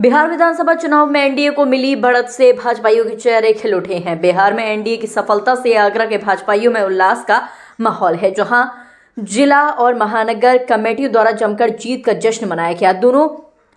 बिहार विधानसभा चुनाव में एनडीए को मिली बढ़त से भाजपाइयों के चेहरे खिल उठे हैं। बिहार में एनडीए की सफलता से आगरा के भाजपाइयों में उल्लास का माहौल है, जहां जिला और महानगर कमेटियों द्वारा जमकर जीत का जश्न मनाया गया। दोनों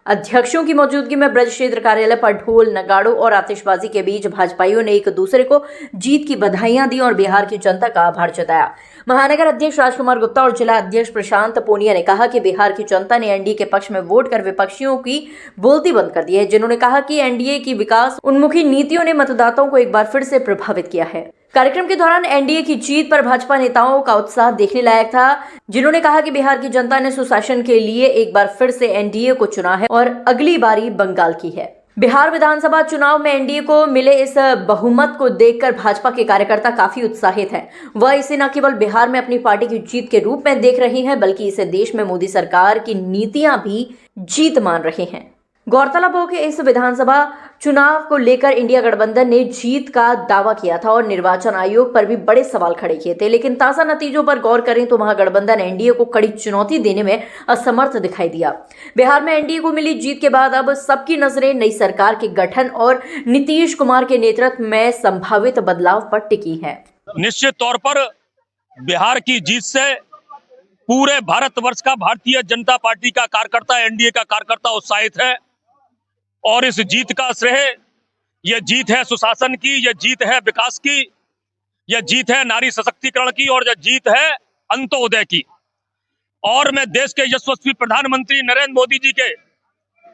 अध्यक्षों की मौजूदगी में ब्रज क्षेत्र कार्यालय पर ढोल, नगाड़ों और आतिशबाजी के बीच भाजपाइयों ने एक दूसरे को जीत की बधाइयां दी और बिहार की जनता का आभार जताया। महानगर अध्यक्ष राजकुमार गुप्ता और जिला अध्यक्ष प्रशांत पूनिया ने कहा कि बिहार की जनता ने एनडीए के पक्ष में वोट कर विपक्षियों की बोलती बंद कर दी है, जिन्होंने कहा कि एनडीए की विकास उन्मुखी नीतियों ने मतदाताओं को एक बार फिर से प्रभावित किया है। कार्यक्रम के दौरान एनडीए की जीत पर भाजपा नेताओं का उत्साह देखने लायक था, जिन्होंने कहा कि बिहार की जनता ने सुशासन के लिए एक बार फिर से एनडीए को चुना है और अगली बारी बंगाल की है। बिहार विधानसभा चुनाव में एनडीए को मिले इस बहुमत को देखकर भाजपा के कार्यकर्ता काफी उत्साहित हैं। वह इसे न केवल बिहार में अपनी पार्टी की जीत के रूप में देख रहे हैं, बल्कि इसे देश में मोदी सरकार की नीतियां भी जीत मान रहे हैं। गौरतलब हो कि इस विधानसभा चुनाव को लेकर इंडिया गठबंधन ने जीत का दावा किया था और निर्वाचन आयोग पर भी बड़े सवाल खड़े किए थे, लेकिन ताजा नतीजों पर गौर करें तो महागठबंधन एनडीए को कड़ी चुनौती देने में असमर्थ दिखाई दिया। बिहार में एनडीए को मिली जीत के बाद अब सबकी नजरें नई सरकार के गठन और नीतीश कुमार के नेतृत्व में संभावित बदलाव पर टिकी है। निश्चित तौर पर बिहार की जीत से पूरे भारतवर्ष का भारतीय जनता पार्टी का कार्यकर्ता, एनडीए का कार्यकर्ता उत्साहित है और इस जीत का श्रेय, यह जीत है सुशासन की, यह जीत है विकास की, यह जीत है नारी सशक्तिकरण की और यह जीत है अंत्योदय की। और मैं देश के यशस्वी प्रधानमंत्री नरेंद्र मोदी जी के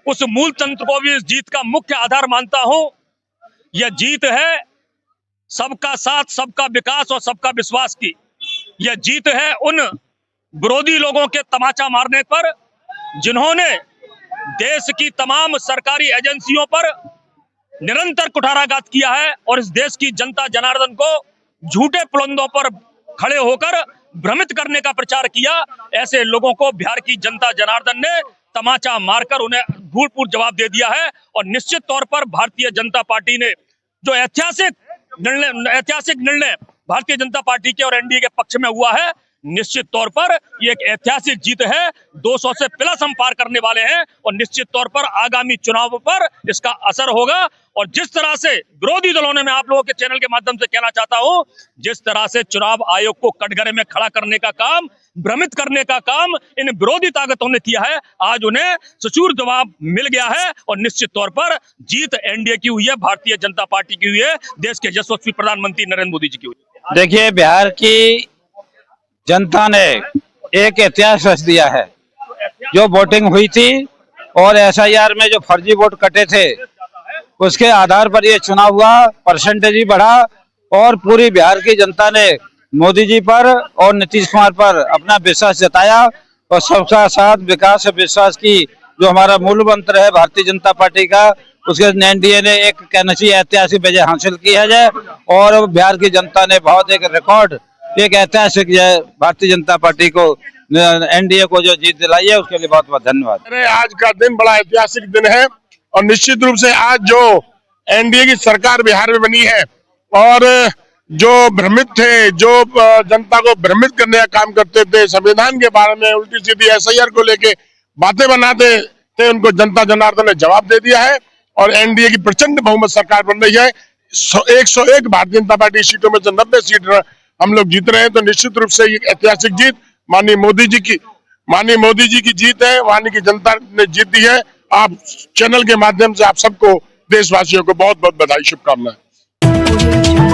उस मूल तंत्र को भी इस जीत का मुख्य आधार मानता हूं। यह जीत है सबका साथ, सबका विकास और सबका विश्वास की। यह जीत है उन विरोधी लोगों के तमाचा मारने पर, जिन्होंने देश की तमाम सरकारी एजेंसियों पर निरंतर कुठाराघात किया है और इस देश की जनता जनार्दन को झूठे पुलंदों पर खड़े होकर भ्रमित करने का प्रचार किया। ऐसे लोगों को बिहार की जनता जनार्दन ने तमाचा मारकर उन्हें भूतपूर्व जवाब दे दिया है। और निश्चित तौर पर भारतीय जनता पार्टी ने जो ऐतिहासिक निर्णय भारतीय जनता पार्टी के और एनडीए के पक्ष में हुआ है, निश्चित तौर पर ये एक ऐतिहासिक जीत है। 200 से प्लस हम पार करने वाले हैं और निश्चित तौर पर आगामी चुनाव पर इसका असर होगा। और जिस तरह से विरोधी दलों ने, मैं आप लोगों के चैनल के माध्यम से कहना चाहता हूं, जिस तरह से चुनाव आयोग को कटघरे में खड़ा करने का काम, भ्रमित करने का काम इन विरोधी ताकतों ने किया है, आज उन्हें सचूर जवाब मिल गया है और निश्चित तौर पर जीत एनडीए की हुई है, भारतीय जनता पार्टी की हुई है, देश के यशस्वी प्रधानमंत्री नरेंद्र मोदी जी की हुई है। देखिए, बिहार की जनता ने एक इतिहास रच दिया है। जो वोटिंग हुई थी और एसआईआर में जो फर्जी वोट कटे थे, उसके आधार पर ये चुनाव हुआ, परसेंटेज भी बढ़ा और पूरी बिहार की जनता ने मोदी जी पर और नीतीश कुमार पर अपना विश्वास जताया। और सबका साथ, विकास और विश्वास की जो हमारा मूल मंत्र है भारतीय जनता पार्टी का, उसके एनडीए ने एक कहना चाहिए ऐतिहासिक विजय हासिल की है और बिहार की जनता ने बहुत एक रिकॉर्ड, एक ऐतिहासिक भारतीय जनता पार्टी को, एनडीए को जो जीत दिलाई है, उसके लिए बहुत बहुत धन्यवाद। आज का दिन बड़ा ऐतिहासिक दिन है और निश्चित रूप से आज जो एनडीए की सरकार बिहार में बनी है और जो भ्रमित थे, जो जनता को भ्रमित करने का काम करते थे, संविधान के बारे में उल्टी सीधी एसआईआर को लेके बातें बनाते थे, उनको जनता जनार्दन ने जवाब दे दिया है और एनडीए की प्रचंड बहुमत सरकार बन रही है। 101 भारतीय जनता पार्टी सीटों में से 90 सीट हम लोग जीत रहे हैं। तो निश्चित रूप से ये ऐतिहासिक जीत माननीय मोदी जी की जीत है, वहां की जनता ने जीत दी है। आप चैनल के माध्यम से आप सबको, देशवासियों को बहुत बहुत बधाई, शुभकामनाएं।